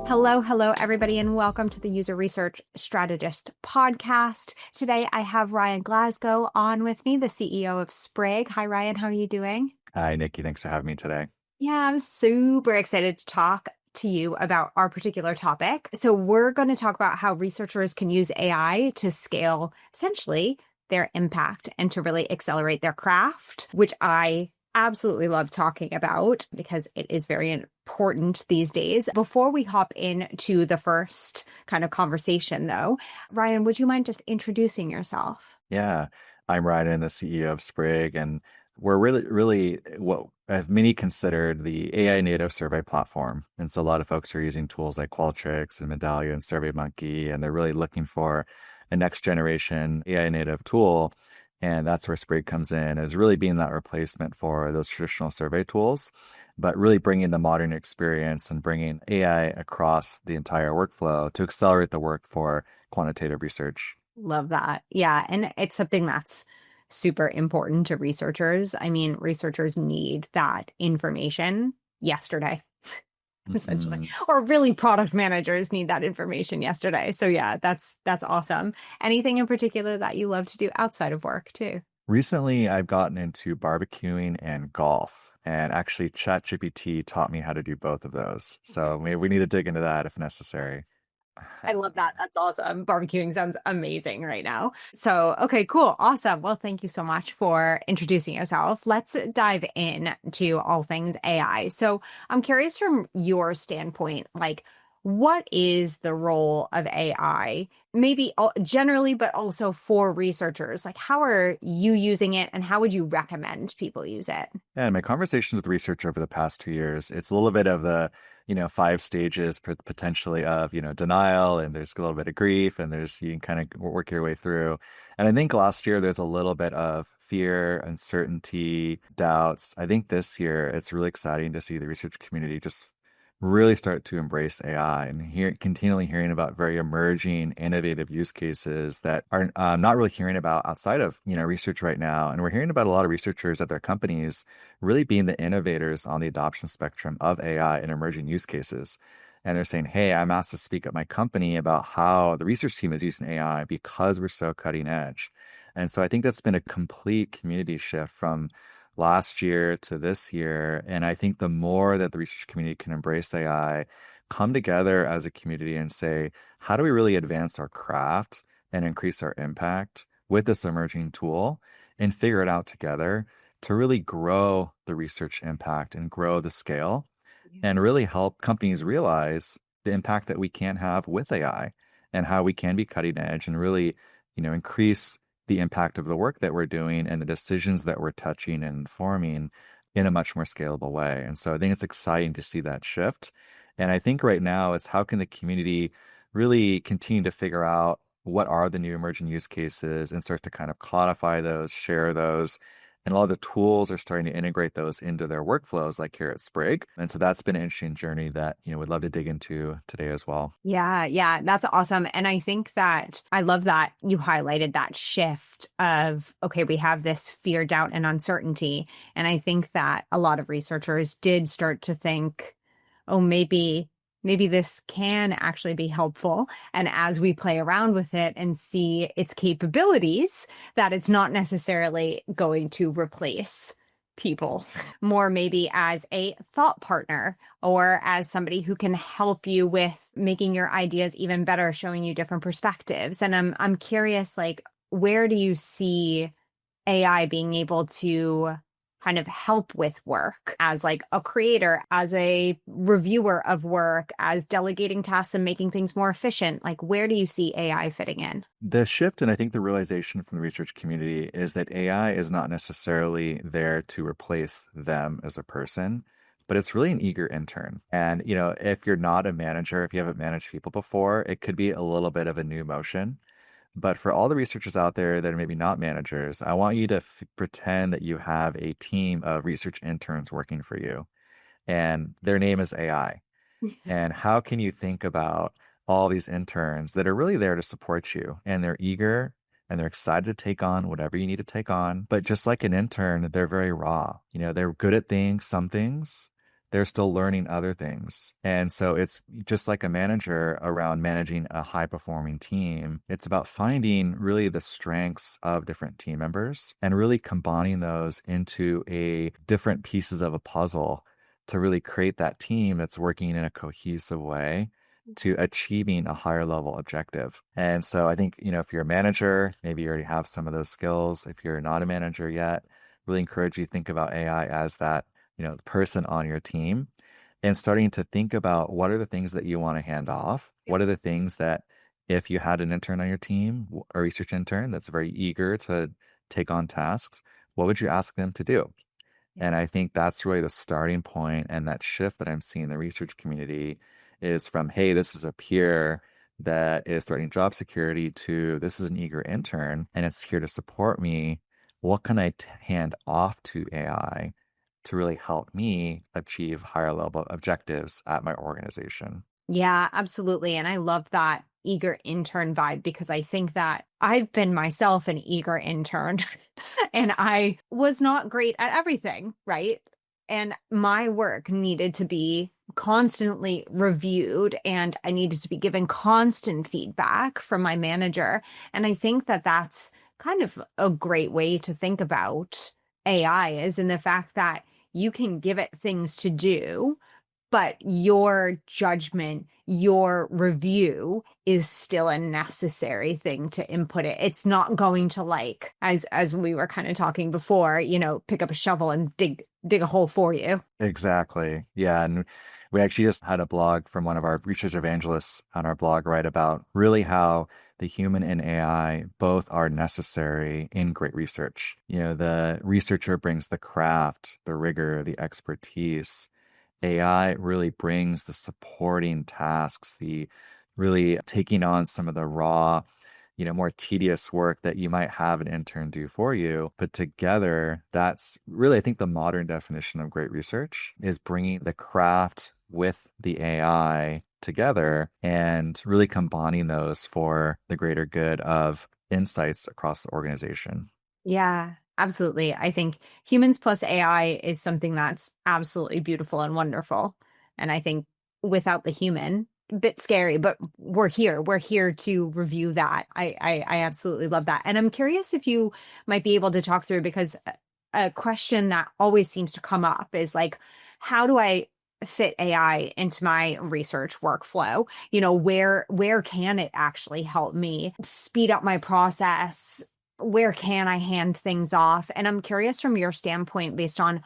Hello, everybody, and welcome to the User Research Strategist podcast. Today, I have Ryan Glasgow on with me, the CEO of Sprig. Hi, Ryan. How are you doing? Hi, Nikki. Thanks for having me today. Yeah, I'm super excited to talk to you about our particular topic. So, we're going to talk about how researchers can use AI to scale essentially their impact and to really accelerate their craft, which I absolutely love talking about because it is very important these days. Before we hop into the first kind of conversation, though, Ryan, would you mind just introducing yourself? Yeah, I'm Ryan, the CEO of Sprig, and we're really what have many considered the AI native survey platform. And so a lot of folks are using tools like Qualtrics and Medallia and SurveyMonkey, and they're really looking for a next generation AI native tool. And that's where Sprig comes in, is really being that replacement for those traditional survey tools, but really bringing the modern experience and bringing AI across the entire workflow to accelerate the work for quantitative research. Love that. Yeah. And it's something that's super important to researchers. I mean, researchers need that information yesterday, essentially, Mhm. or really product managers need that information yesterday. So yeah, that's awesome. Anything in particular that you love to do outside of work too? Recently, I've gotten into barbecuing and golf, and actually, ChatGPT taught me how to do both of those. So maybe we need to dig into that if necessary. I love that. That's awesome. Barbecuing sounds amazing right now. So, okay, cool. Awesome. Well, thank you so much for introducing yourself. Let's dive in to all things AI. So, I'm curious from your standpoint, like, what is the role of AI? Maybe generally, but also for researchers. Like, how are you using it and how would you recommend people use it? Yeah, in my conversations with research over the past 2 years, it's a little bit of the, 5 stages potentially of, denial, and there's a little bit of grief, and there's, you can kind of work your way through. And I think last year there's a little bit of fear, uncertainty, doubts. I think this year it's really exciting to see the research community just really start to embrace AI and continually hearing about very emerging, innovative use cases that are not really hearing about outside of research right now. And we're hearing about a lot of researchers at their companies really being the innovators on the adoption spectrum of AI and emerging use cases. And they're saying, "Hey, I'm asked to speak at my company about how the research team is using AI because we're so cutting edge." And so I think that's been a complete community shift from last year to this year. And I think the more that the research community can embrace AI, come together as a community and say, how do we really advance our craft and increase our impact with this emerging tool and figure it out together to really grow the research impact and grow the scale and really help companies realize the impact that we can have with AI and how we can be cutting edge and really, increase the impact of the work that we're doing and the decisions that we're touching and informing in a much more scalable way. And so I think it's exciting to see that shift. And I think right now it's how can the community really continue to figure out what are the new emerging use cases and start to kind of codify those, share those. And a lot of the tools are starting to integrate those into their workflows, like here at Sprig. And so that's been an interesting journey that, we'd love to dig into today as well. Yeah, that's awesome. And I think that I love that you highlighted that shift of, okay, we have this fear, doubt, and uncertainty. And I think that a lot of researchers did start to think, oh, maybe this can actually be helpful. And as we play around with it and see its capabilities, that it's not necessarily going to replace people, more maybe as a thought partner or as somebody who can help you with making your ideas even better, showing you different perspectives. And I'm curious, like, where do you see AI being able to kind of help with work as like a creator, as a reviewer of work, as delegating tasks and making things more efficient? Like, where do you see AI fitting in? The shift, and I think the realization from the research community is that AI is not necessarily there to replace them as a person, but it's really an eager intern. And, if you're not a manager, if you haven't managed people before, it could be a little bit of a new motion. But for all the researchers out there that are maybe not managers, I want you to pretend that you have a team of research interns working for you, and their name is AI. And how can you think about all these interns that are really there to support you and they're eager and they're excited to take on whatever you need to take on. But just like an intern, they're very raw. They're good at things, some things, they're still learning other things. And so it's just like a manager around managing a high performing team. It's about finding really the strengths of different team members and really combining those into a different pieces of a puzzle to really create that team that's working in a cohesive way to achieving a higher level objective. And so I think, if you're a manager, maybe you already have some of those skills. If you're not a manager yet, really encourage you to think about AI as that, person on your team and starting to think about what are the things that you want to hand off? What are the things that if you had an intern on your team, a research intern that's very eager to take on tasks, what would you ask them to do? Yeah. And I think that's really the starting point, and that shift that I'm seeing in the research community is from, hey, this is a peer that is threatening job security to this is an eager intern and it's here to support me. What can I hand off to AI to really help me achieve higher level objectives at my organization? Yeah, absolutely. And I love that eager intern vibe because I think that I've been myself an eager intern and I was not great at everything, right? And my work needed to be constantly reviewed and I needed to be given constant feedback from my manager. And I think that that's kind of a great way to think about AI is in the fact that you can give it things to do, but your judgment, your review is still a necessary thing to input it. It's not going to like, as we were kind of talking before, pick up a shovel and dig a hole for you. Exactly. Yeah. And we actually just had a blog from one of our research evangelists on our blog, right, about really how the human and AI both are necessary in great research. The researcher brings the craft, the rigor, the expertise. AI really brings the supporting tasks, the really taking on some of the raw, more tedious work that you might have an intern do for you. But together, that's really, I think, the modern definition of great research is bringing the craft with the AI together and really combining those for the greater good of insights across the organization. Yeah, absolutely. I think humans plus AI is something that's absolutely beautiful and wonderful. And I think without the human, a bit scary, but we're here. We're here to review that. I absolutely love that. And I'm curious if you might be able to talk through because a question that always seems to come up is like, how do I fit AI into my research workflow? Where can it actually help me speed up my process? Where can I hand things off? And I'm curious from your standpoint, based on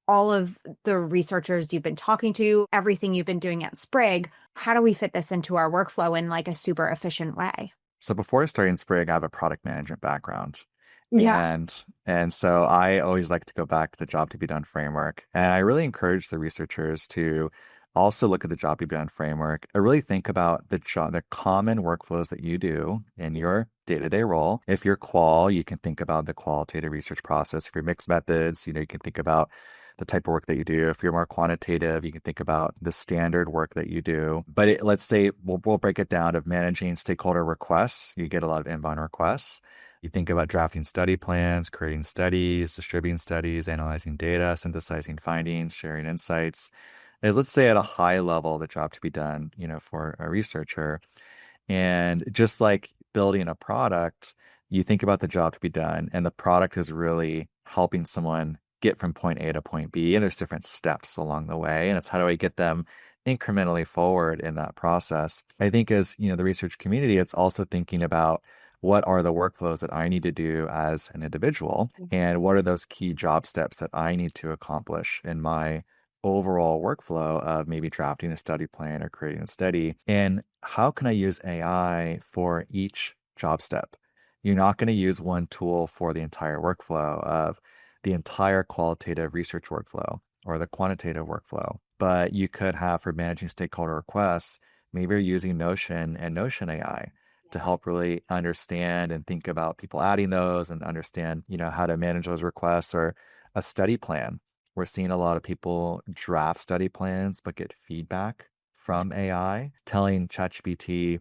all of the researchers you've been talking to, everything you've been doing at Sprig, how do we fit this into our workflow in like a super efficient way? So before starting Sprig, I have a product management background. Yeah. And so I always like to go back to the job to be done framework. And I really encourage the researchers to also look at the job to be done framework. I really think about the common workflows that you do in your day-to-day role. If you're qual, you can think about the qualitative research process. If you're mixed methods, you can think about the type of work that you do. If you're more quantitative, you can think about the standard work that you do. But let's say we'll break it down of managing stakeholder requests. You get a lot of inbound requests. You think about drafting study plans, creating studies, distributing studies, analyzing data, synthesizing findings, sharing insights. As let's say at a high level, the job to be done, for a researcher. And just like building a product, you think about the job to be done, and the product is really helping someone get from point A to point B. And there's different steps along the way. And it's how do I get them incrementally forward in that process? I think as, the research community, it's also thinking about what are the workflows that I need to do as an individual? And what are those key job steps that I need to accomplish in my overall workflow of maybe drafting a study plan or creating a study? And how can I use AI for each job step? You're not going to use one tool for the entire workflow of the entire qualitative research workflow or the quantitative workflow, but you could have for managing stakeholder requests, maybe you're using Notion and Notion AI to help really understand and think about people adding those and understand, how to manage those requests or a study plan. We're seeing a lot of people draft study plans, but get feedback from AI, telling ChatGPT,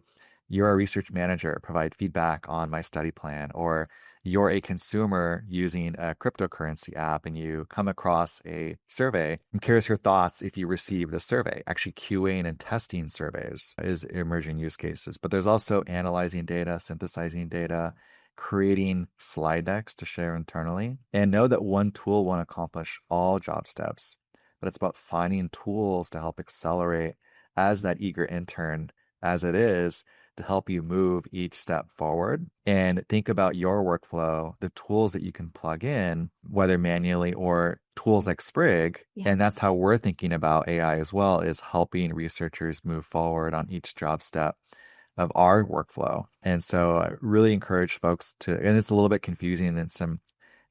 you're a research manager, provide feedback on my study plan, or you're a consumer using a cryptocurrency app and you come across a survey. I'm curious your thoughts if you receive the survey. Actually, QAing and testing surveys is emerging use cases, but there's also analyzing data, synthesizing data, creating slide decks to share internally. And know that one tool won't accomplish all job steps, but it's about finding tools to help accelerate as that eager intern as it is to help you move each step forward. And think about your workflow, the tools that you can plug in, whether manually or tools like Sprig. Yeah. And that's how we're thinking about AI as well, is helping researchers move forward on each job step of our workflow. And so I really encourage folks to, and it's a little bit confusing and some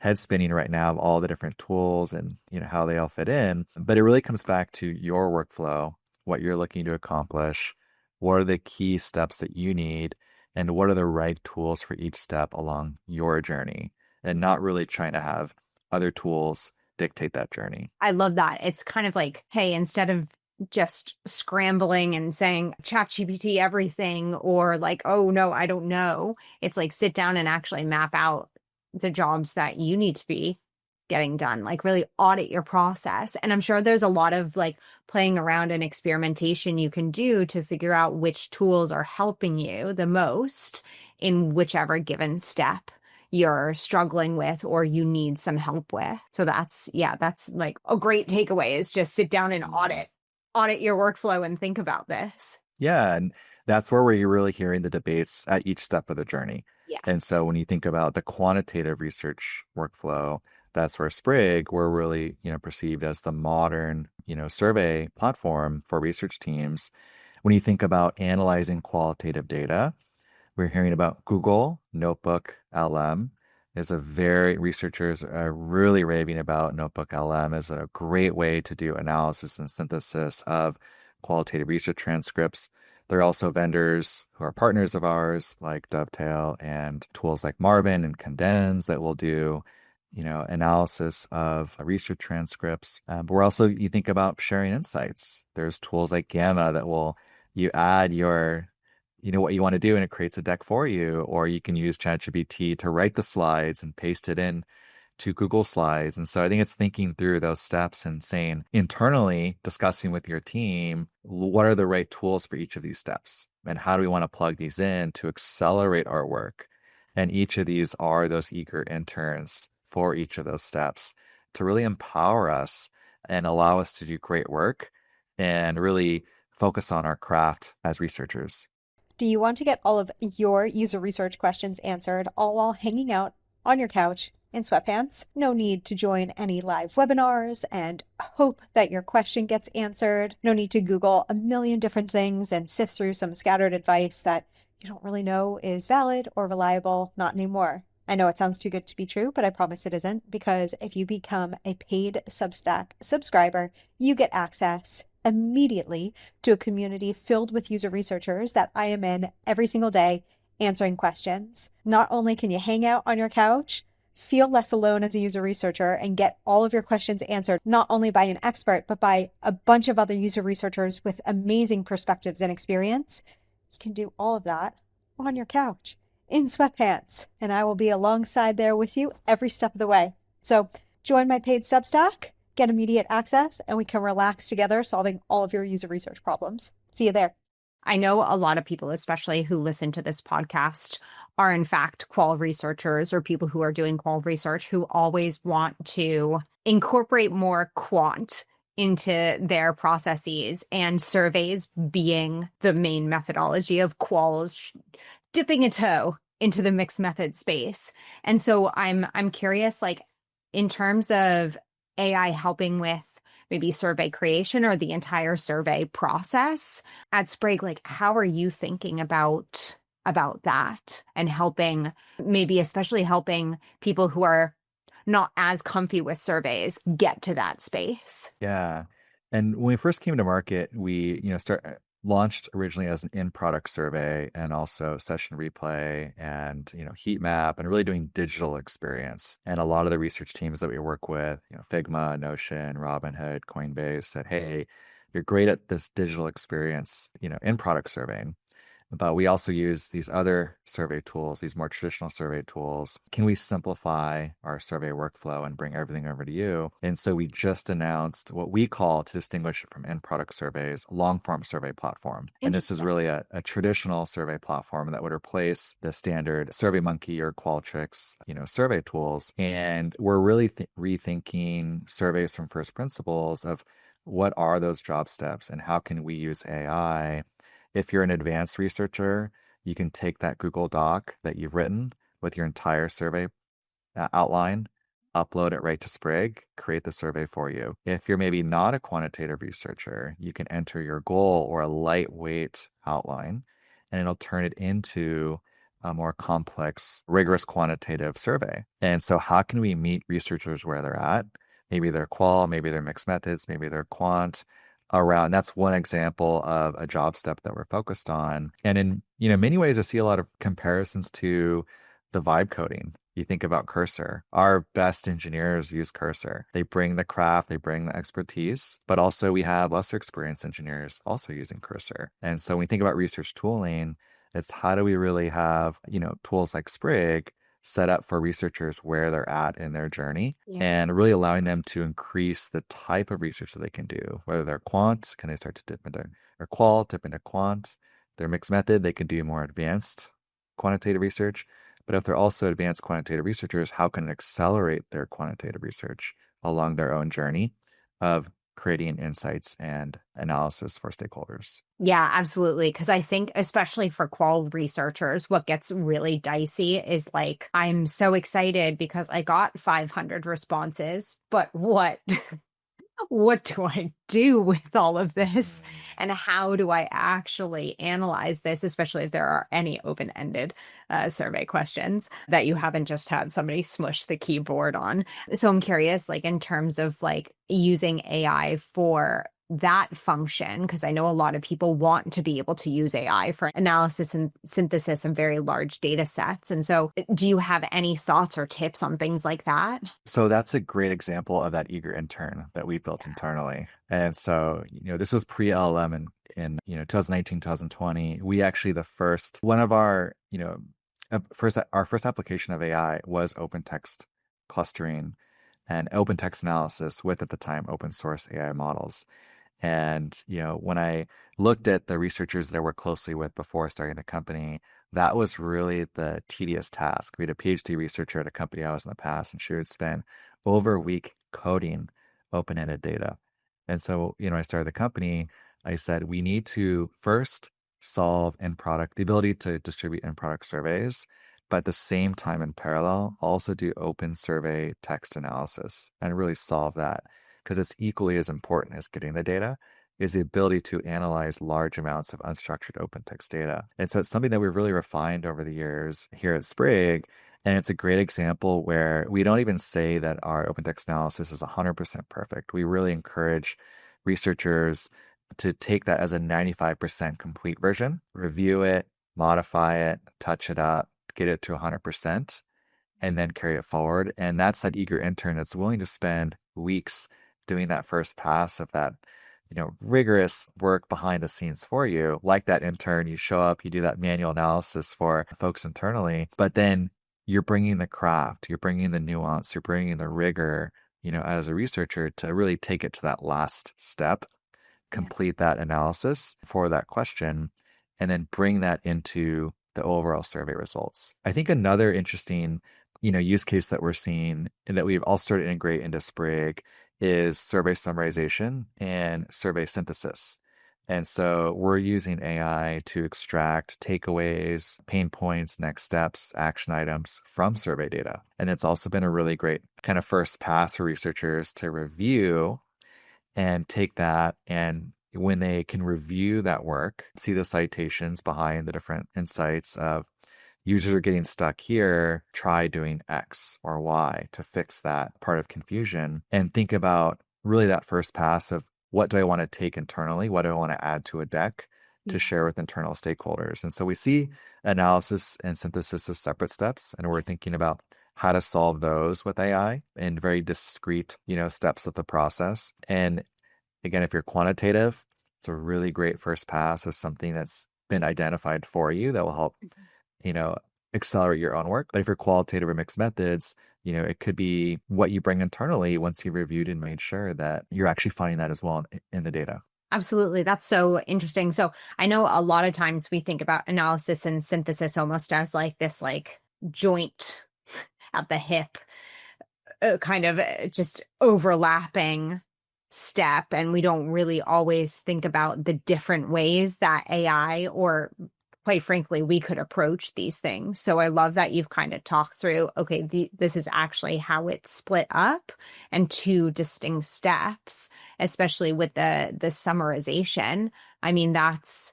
head spinning right now of all the different tools and how they all fit in, but it really comes back to your workflow, what you're looking to accomplish, what are the key steps that you need, and what are the right tools for each step along your journey, and not really trying to have other tools dictate that journey. I love that. It's kind of like, hey, instead of just scrambling and saying ChatGPT everything, or like, oh no, I don't know, it's like sit down and actually map out the jobs that you need to be getting done, like really audit your process. And I'm sure there's a lot of like playing around and experimentation you can do to figure out which tools are helping you the most in whichever given step you're struggling with or you need some help with. So that's like a great takeaway, is just sit down and audit your workflow and think about this. Yeah, and that's where we're really hearing the debates at each step of the journey. Yeah. And so when you think about the quantitative research workflow, that's where Sprig, we're really, perceived as the modern, survey platform for research teams. When you think about analyzing qualitative data, we're hearing about Google Notebook LM is a very, researchers are really raving about Notebook LM as a great way to do analysis and synthesis of qualitative research transcripts. There are also vendors who are partners of ours like Dovetail and tools like Marvin and Condense that will do, analysis of research transcripts. But we're also, you think about sharing insights. There's tools like Gamma that will, you add your what you want to do and it creates a deck for you, or you can use ChatGPT to write the slides and paste it in to Google Slides. And so I think it's thinking through those steps and saying internally, discussing with your team, what are the right tools for each of these steps? And how do we want to plug these in to accelerate our work? And each of these are those eager interns for each of those steps to really empower us and allow us to do great work and really focus on our craft as researchers. Do you want to get all of your user research questions answered, all while hanging out on your couch in sweatpants? No need to join any live webinars and hope that your question gets answered. No need to Google a million different things and sift through some scattered advice that you don't really know is valid or reliable. Not anymore. I know it sounds too good to be true, but I promise it isn't, because if you become a paid Substack subscriber, you get access immediately to a community filled with user researchers that I am in every single day answering questions. Not only can you hang out on your couch, feel less alone as a user researcher, and get all of your questions answered, not only by an expert, but by a bunch of other user researchers with amazing perspectives and experience, you can do all of that on your couch in sweatpants, and I will be alongside there with you every step of the way. So join my paid Substack, get immediate access, and we can relax together solving all of your user research problems. See you there. I know a lot of people, especially who listen to this podcast, are in fact qual researchers or people who are doing qual research who always want to incorporate more quant into their processes, and surveys being the main methodology of quals dipping a toe into the mixed method space. And so I'm curious, like, in terms of AI helping with maybe survey creation or the entire survey process at Sprig, like, how are you thinking about that and helping, maybe especially helping people who are not as comfy with surveys get to that space? Yeah. And when we first came to market, we, launched originally as an in-product survey and also session replay and, heat map and really doing digital experience. And a lot of the research teams that we work with, Figma, Notion, Robinhood, Coinbase said, hey, you're great at this digital experience, in product surveying. but we also use these other survey tools, these more traditional survey tools. Can we simplify our survey workflow and bring everything over to you? And so we just announced what we call, to distinguish it from end product surveys, long form survey platform. And this is Interesting. really a traditional survey platform that would replace the standard SurveyMonkey or Qualtrics, survey tools. And we're really rethinking surveys from first principles of what are those job steps and how can we use AI. If you're an advanced researcher, you can take that Google Doc that you've written with your entire survey outline, upload it right to Sprig, create the survey for you. If you're maybe not a quantitative researcher, you can enter your goal or a lightweight outline, and it'll turn it into a more complex, rigorous quantitative survey. And so how can we meet researchers where they're at? Maybe they're qual, maybe they're mixed methods, maybe they're quant around. That's one example of a job step that we're focused on. And in, many ways, I see a lot of comparisons to the vibe coding. You think about Cursor. Our best engineers use Cursor. They bring the craft, they bring the expertise, but also we have lesser experienced engineers also using Cursor. And so when we think about research tooling, it's how do we really have, tools like Sprig set up for researchers where they're at in their journey, Yeah. and really allowing them to increase the type of research that they can do. Whether they're quant, can they start to dip into, or qual, dip into quant? They're mixed method, they can do more advanced quantitative research. But if they're also advanced quantitative researchers, how can it accelerate their quantitative research along their own journey of creating insights and analysis for stakeholders? Yeah, absolutely. Because I think, especially for qual researchers, what gets really dicey is like, I'm so excited because I got 500 responses, but what? What do I do with all of this? And how do I actually analyze this, especially if there are any open-ended survey questions that you haven't just had somebody smush the keyboard on? So I'm curious, like in terms of like using AI for that function, because I know a lot of people want to be able to use AI for analysis and synthesis of very large data sets. And so do you have any thoughts or tips on things like that? So that's a great example of that eager intern that we built internally. And so, this was pre-LLM in 2019, 2020. We actually, the first one of our, our first application of AI was open text clustering and open text analysis with, at the time, open source AI models. And, when I looked at the researchers that I worked closely with before starting the company, that was really the tedious task. We had a PhD researcher at a company I was in the past, and she would spend over a week coding open-ended data. And so, I started the company, I said, we need to first solve end product, the ability to distribute end product surveys, but at the same time in parallel, also do open survey text analysis and really solve that. Because it's equally as important as getting the data is the ability to analyze large amounts of unstructured open text data. And so it's something that we've really refined over the years here at Sprig. And it's a great example where we don't even say that our open text analysis is 100% perfect. We really encourage researchers to take that as a 95% complete version, review it, modify it, touch it up, get it to 100%, and then carry it forward. And that's that eager intern that's willing to spend weeks doing that first pass of that, rigorous work behind the scenes for you. Like that intern, you show up, you do that manual analysis for folks internally, but then you're bringing the craft, you're bringing the nuance, you're bringing the rigor, as a researcher to really take it to that last step, complete that analysis for that question, and then bring that into the overall survey results. I think another interesting, use case that we're seeing and that we've all started to integrate into Sprig is survey summarization and survey synthesis. And so we're using AI to extract takeaways, pain points, next steps, action items from survey data. And it's also been a really great kind of first pass for researchers to review and take that, and when they can review that work, see the citations behind the different insights of users are getting stuck here, try doing X or Y to fix that part of confusion, and think about really that first pass of what do I want to take internally? What do I want to add to a deck to share with internal stakeholders? And so we see analysis and synthesis as separate steps, and we're thinking about how to solve those with AI in very discrete, steps of the process. And again, if you're quantitative, it's a really great first pass of something that's been identified for you that will help, you know, accelerate your own work. But if you're qualitative or mixed methods, it could be what you bring internally once you've reviewed and made sure that you're actually finding that as well in the data. Absolutely. That's so interesting. So I know a lot of times we think about analysis and synthesis almost as like this like joint at the hip, kind of just overlapping step. And we don't really always think about the different ways that AI or quite frankly, we could approach these things. So I love that you've kind of talked through, okay, this is actually how it's split up and two distinct steps, especially with the summarization. I mean, that's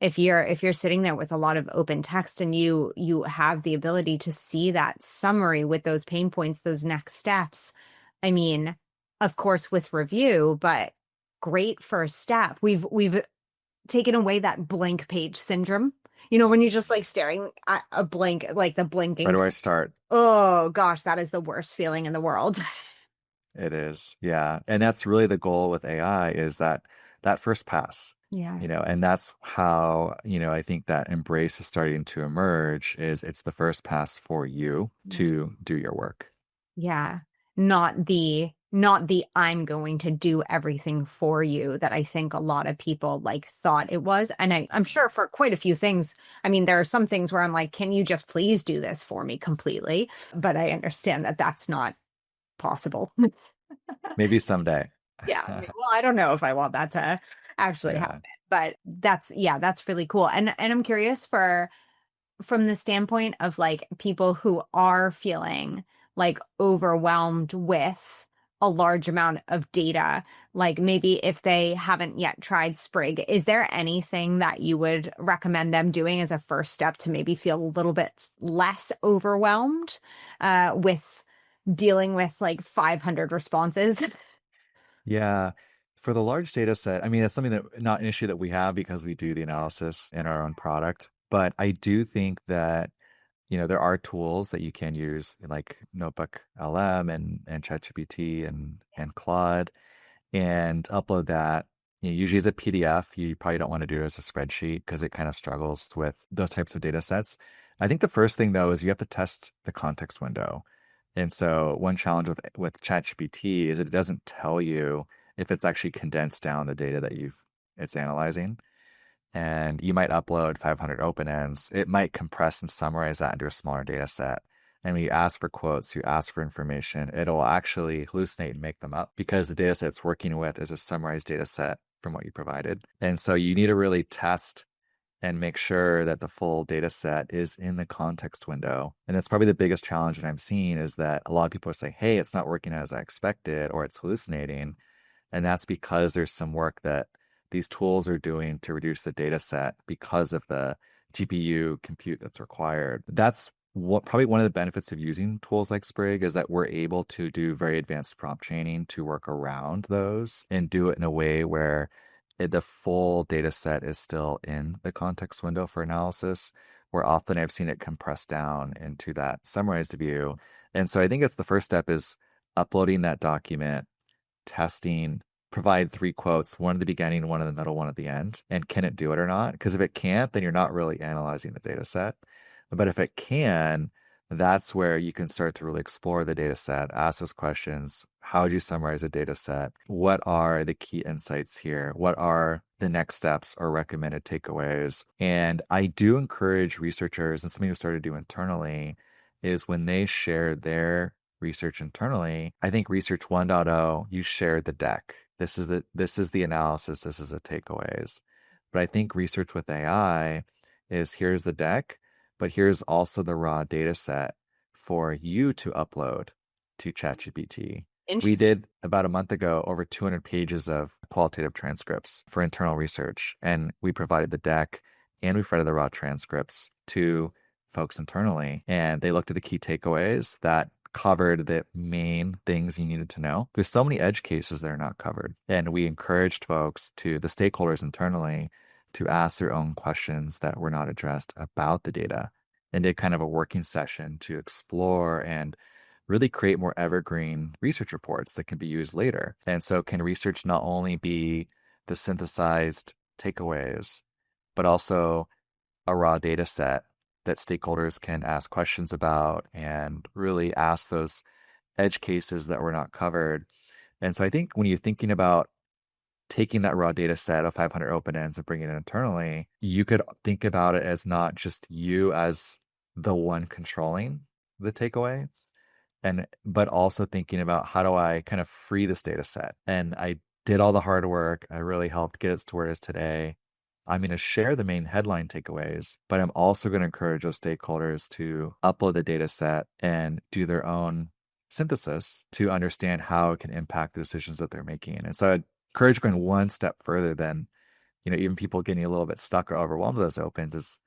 if you're sitting there with a lot of open text and you have the ability to see that summary with those pain points, those next steps. I mean, of course, with review, but great first step. We've taken away that blank page syndrome. When you're just like staring at a blank, like the Where blinking. do I start? Oh gosh, that is the worst feeling in the world. It is. Yeah. And that's really the goal with AI is that first pass, Yeah. and that's how, I think that embrace is starting to emerge is it's the first pass for you to do your work. Yeah. Not the I'm going to do everything for you that I think a lot of people like thought it was. And I'm sure for quite a few things, I mean, there are some things where I'm like, can you just please do this for me completely? But I understand that that's not possible. Maybe someday. Yeah. Well, I don't know if I want that to actually Yeah. happen, but that's really cool. And I'm curious from the standpoint of like people who are feeling like overwhelmed with a large amount of data, like maybe if they haven't yet tried Sprig, is there anything that you would recommend them doing as a first step to maybe feel a little bit less overwhelmed with dealing with like 500 responses? Yeah. For the large data set, I mean, it's something that not an issue that we have because we do the analysis in our own product. But I do think that, there are tools that you can use like Notebook LM and ChatGPT and Claude and upload that. Usually as a PDF. You probably don't want to do it as a spreadsheet because it kind of struggles with those types of data sets. I think the first thing though is you have to test the context window. And so one challenge with ChatGPT is it doesn't tell you if it's actually condensed down the data that it's analyzing. And you might upload 500 open ends. It might compress and summarize that into a smaller data set. And when you ask for quotes, you ask for information, it'll actually hallucinate and make them up because the data set it's working with is a summarized data set from what you provided. And so you need to really test and make sure that the full data set is in the context window. And that's probably the biggest challenge that I'm seeing is that a lot of people are saying, hey, it's not working as I expected, or it's hallucinating. And that's because there's some work that these tools are doing to reduce the data set because of the GPU compute that's required. That's what probably one of the benefits of using tools like Sprig is that we're able to do very advanced prompt training to work around those and do it in a way where the full data set is still in the context window for analysis, where often I've seen it compressed down into that summarized view. And so I think it's the first step is uploading that document, testing, provide 3 quotes, one at the beginning, one in the middle, one at the end. And can it do it or not? Because if it can't, then you're not really analyzing the data set. But if it can, that's where you can start to really explore the data set, ask those questions. How would you summarize a data set? What are the key insights here? What are the next steps or recommended takeaways? And I do encourage researchers, and something we started to do internally, is when they share their research internally, I think research 1.0, you share the deck. This is the analysis, this is the takeaways. But I think research with AI is here's the deck, but here's also the raw data set for you to upload to ChatGPT. We did about a month ago over 200 pages of qualitative transcripts for internal research, and we provided the deck and we provided the raw transcripts to folks internally, and they looked at the key takeaways that covered the main things you needed to know. There's so many edge cases that are not covered, and we encouraged folks the stakeholders internally to ask their own questions that were not addressed about the data and did kind of a working session to explore and really create more evergreen research reports that can be used later. And so can research not only be the synthesized takeaways, but also a raw data set that stakeholders can ask questions about and really ask those edge cases that were not covered. And so I think when you're thinking about taking that raw data set of 500 open ends and bringing it internally, you could think about it as not just you as the one controlling the takeaway, but also thinking about how do I kind of free this data set. And I did all the hard work. I really helped get it to where it is today. I'm going to share the main headline takeaways, but I'm also going to encourage those stakeholders to upload the data set and do their own synthesis to understand how it can impact the decisions that they're making. And so I'd encourage going one step further than, even people getting a little bit stuck or overwhelmed with those opens is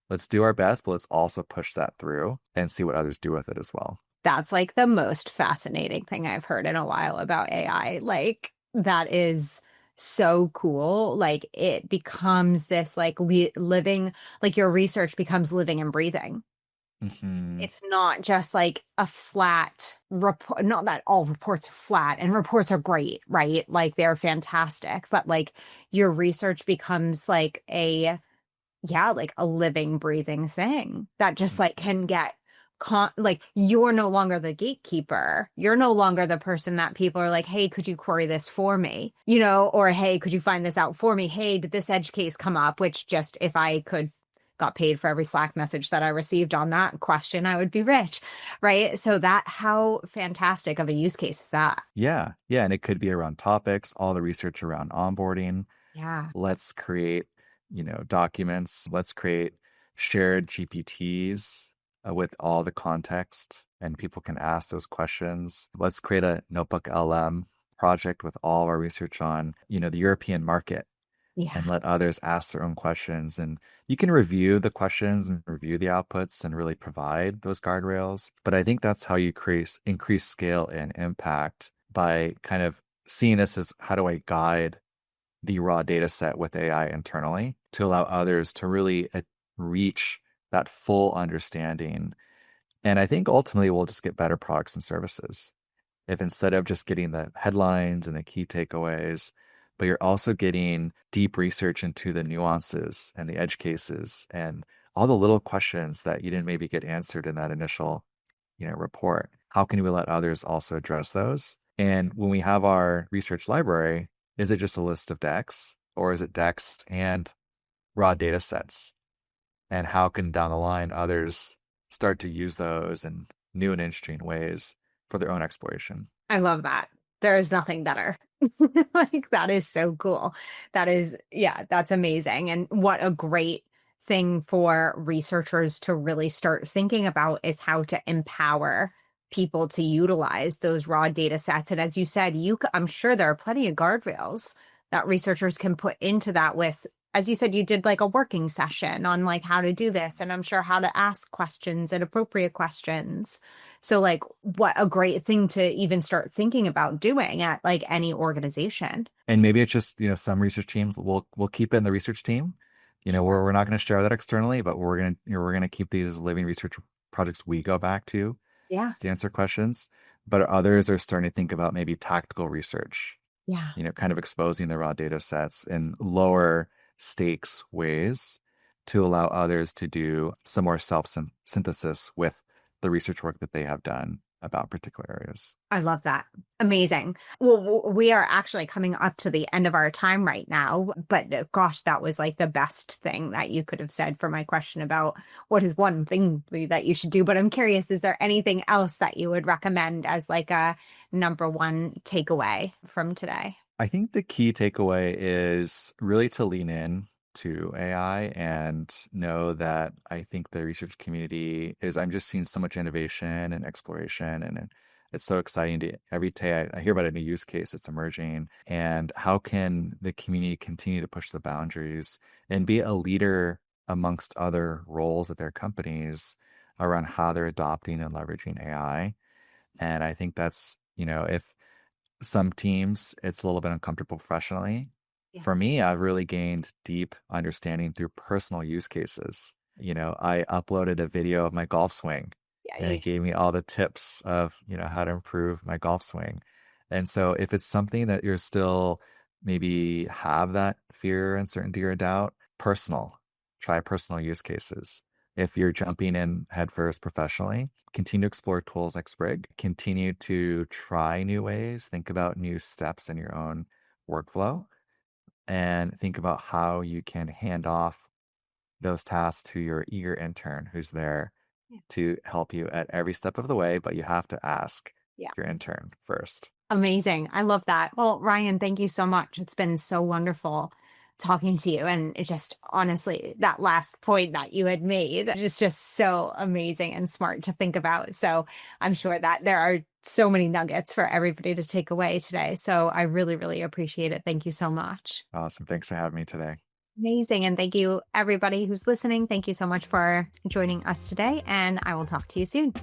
let's do our best, but let's also push that through and see what others do with it as well. That's like the most fascinating thing I've heard in a while about AI. Like, that is so cool. Like, it becomes this like living, like your research becomes living and breathing. Mm-hmm. It's not just like a flat report, not that all reports are flat, and reports are great, right? Like, they're fantastic, but like your research becomes like like a living, breathing thing that just like can get like you're no longer the gatekeeper. You're no longer the person that people are like, hey, could you query this for me? Or hey, could you find this out for me? Hey, did this edge case come up? Which just, if I could got paid for every Slack message that I received on that question, I would be rich, right? So how fantastic of a use case is that? Yeah. Yeah. And it could be around topics, all the research around onboarding. Yeah. Let's create, documents. Let's create shared GPTs with all the context and people can ask those questions. Let's create a notebook LM project with all of our research on, the European market and Yeah. let others ask their own questions. And you can review the questions and review the outputs and really provide those guardrails. But I think that's how you increase scale and impact by kind of seeing this as how do I guide the raw data set with AI internally to allow others to really reach that full understanding. And I think ultimately we'll just get better products and services. If instead of just getting the headlines and the key takeaways, but you're also getting deep research into the nuances and the edge cases and all the little questions that you didn't maybe get answered in that initial, report. How can we let others also address those? And when we have our research library, is it just a list of decks or is it decks and raw data sets? And how can down the line others start to use those in new and interesting ways for their own exploration? I love that. There is nothing better. Like, that is so cool. That's amazing. And what a great thing for researchers to really start thinking about is how to empower people to utilize those raw data sets. And as you said, I'm sure there are plenty of guardrails that researchers can put into that with, as you said, you did like a working session on like how to do this, and I'm sure how to ask questions and appropriate questions. So like, what a great thing to even start thinking about doing at like any organization. And maybe it's just, some research teams we'll keep it in the research team. We're not going to share that externally, but we're going to keep these as living research projects we go back to Yeah. answer questions. But others are starting to think about maybe tactical research, Yeah. kind of exposing the raw data sets in lower stakes ways to allow others to do some more self-synthesis with the research work that they have done about particular areas. I love that. Amazing. Well, we are actually coming up to the end of our time right now, but gosh, that was like the best thing that you could have said for my question about what is one thing that you should do. But I'm curious, is there anything else that you would recommend as like a number one takeaway from today? I think the key takeaway is really to lean in to AI and know that I think the research community I'm just seeing so much innovation and exploration, and it's so exciting to every day I hear about a new use case that's emerging. And how can the community continue to push the boundaries and be a leader amongst other roles at their companies around how they're adopting and leveraging AI? And I think that's, if some teams, it's a little bit uncomfortable professionally. Yeah. For me, I've really gained deep understanding through personal use cases. I uploaded a video of my golf swing and it gave me all the tips of, how to improve my golf swing. And so if it's something that you're still maybe have that fear, uncertainty, or doubt, personal, try personal use cases. If you're jumping in headfirst professionally, continue to explore tools like Sprig, continue to try new ways, think about new steps in your own workflow, and think about how you can hand off those tasks to your eager intern who's there to help you at every step of the way, but you have to ask your intern first. Amazing. I love that. Well, Ryan, thank you so much. It's been so wonderful talking to you. And it just honestly, that last point that you had made is just so amazing and smart to think about. So I'm sure that there are so many nuggets for everybody to take away today. So I really, really appreciate it. Thank you so much. Awesome. Thanks for having me today. Amazing. And thank you, everybody who's listening. Thank you so much for joining us today. And I will talk to you soon.